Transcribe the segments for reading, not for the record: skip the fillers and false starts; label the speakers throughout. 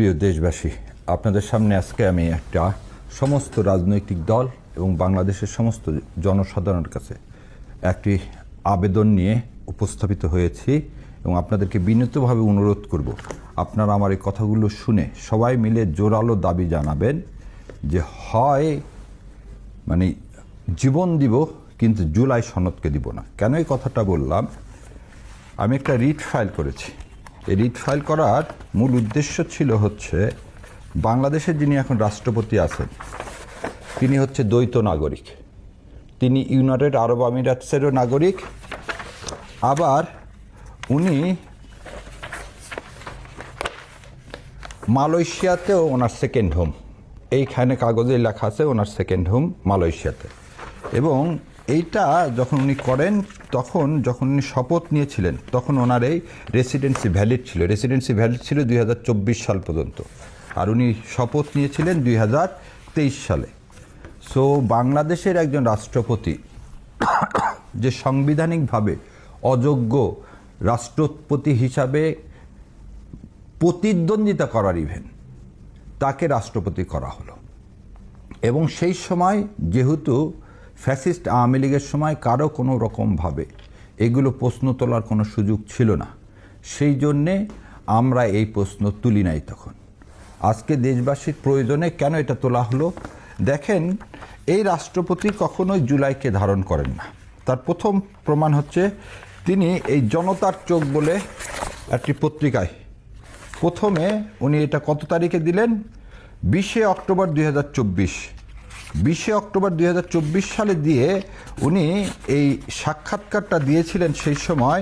Speaker 1: প্রিয় দেশবাসী, আপনাদের সামনে আজকে আমি একটা সমস্ত রাজনৈতিক দল এবং বাংলাদেশের সমস্ত জনসাধারণের কাছে একটি আবেদন নিয়ে উপস্থাপিত হয়েছি এবং আপনাদেরকে বিনীতভাবে অনুরোধ করব, আপনারা আমার এই কথাগুলো শুনে সবাই মিলে জোরালো দাবি জানাবেন যে হয় মানে জীবন দিব কিন্তু জুলাই সনদকে দিব না। কেন এই কথাটা বললাম? আমি একটা রিট ফাইল করেছি। এই রিট ফাইল করার মূল উদ্দেশ্য ছিল হচ্ছে বাংলাদেশের যিনি এখন রাষ্ট্রপতি আছেন তিনি হচ্ছে দ্বৈত নাগরিক। তিনি ইউনাইটেড আরব আমিরাতসেরও নাগরিক, আবার উনি মালয়েশিয়াতেও ওনার সেকেন্ড হোম, এইখানে কাগজে লেখা আছে ওনার সেকেন্ড হোম মালয়েশিয়াতে। এবং এইটা যখন উনি করেন তখন যখন উনি শপথ নিয়েছিলেন তখন ওনার এই রেসিডেন্সি ভ্যালিড ছিল 2024 সাল পর্যন্ত, আর উনি শপথ নিয়েছিলেন 2023 সালে। সো বাংলাদেশের একজন রাষ্ট্রপতি যে সাংবিধানিকভাবে অযোগ্য রাষ্ট্রপতি হিসাবে প্রতিদ্বন্দ্বিতা করার ইভেন তাকে রাষ্ট্রপতি করা হলো। এবং সেই সময় যেহেতু ফ্যাসিস্ট আওয়ামী লীগের সময় কারো কোনো রকমভাবে এগুলো প্রশ্ন তোলার কোনো সুযোগ ছিল না, সেই জন্যে আমরা এই প্রশ্ন তুলি নাই তখন। আজকে দেশবাসীর প্রয়োজনে কেন এটা তোলা হলো? দেখেন, এই রাষ্ট্রপতি কখনোই জুলাইকে ধারণ করেন না। তার প্রথম প্রমাণ হচ্ছে তিনি এই জনতার চোখ বলে একটি পত্রিকায় প্রথমে উনি এটা কত তারিখে দিলেন? 20 অক্টোবর 2024। 20 অক্টোবর 2024 সালে দিয়ে উনি এই সাক্ষাৎকারটা দিয়েছিলেন সেই সময়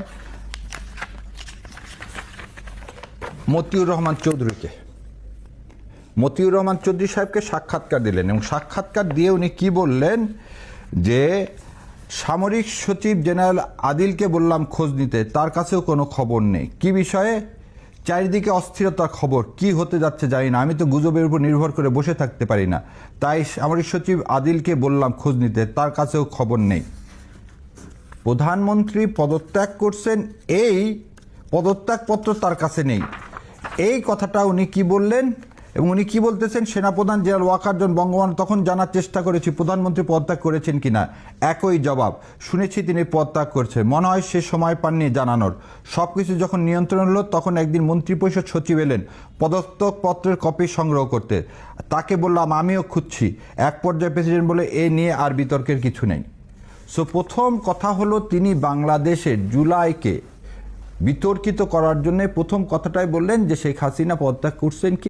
Speaker 1: মতিউর রহমান চৌধুরীকে। মতিউর রহমান চৌধুরী সাহেবকে সাক্ষাৎকার দিলেন এবং সাক্ষাৎকার দিয়ে উনি কি বললেন যে সামরিক সচিব জেনারেল আদিলকে বললাম খোঁজ নিতে, তার কাছেও কোনো খবর নেই। কি বিষয়ে? চারিদিকে অস্থিরতার খবর, কি হতে যাচ্ছে জানি না, আমি তো গুজবের উপর নির্ভর করে বসে থাকতে পারি না, তাই সামরিক সচিব আদিলকে বললাম খোঁজ নিতে, তার কাছেও খবর নেই। প্রধানমন্ত্রী পদত্যাগ করছেন, এই পদত্যাগপত্র তার কাছে নেই। এই কথাটা উনি কি বললেন এবং উনি কি বলতেছেন? সেনাপ্রধান জেনারেল ওয়াকার জোন বঙ্গবন্ধু, তখন জানার চেষ্টা করেছি প্রধানমন্ত্রী পদত্যাগ করেছেন কিনা, একই জবাব, শুনেছি তিনি পদত্যাগ করছেন। মনে হয় সে সময় পাননি জানানোর। সব কিছু যখন নিয়ন্ত্রণ হলো তখন একদিন মন্ত্রিপরিষদ সচিব এলেন পদত্যাগপত্রের কপি সংগ্রহ করতে, তাকে বললাম আমিও খুঁজছি। এক পর্যায়ে প্রেসিডেন্ট বলে এ নিয়ে আর বিতর্কের কিছু নেই। সো প্রথম কথা হলো তিনি বাংলাদেশের জুলাইকে বিতর্কিত করার জন্য প্রথম কথাটাই বললেন যে শেখ হাসিনা পদত্যাগ করছেন কি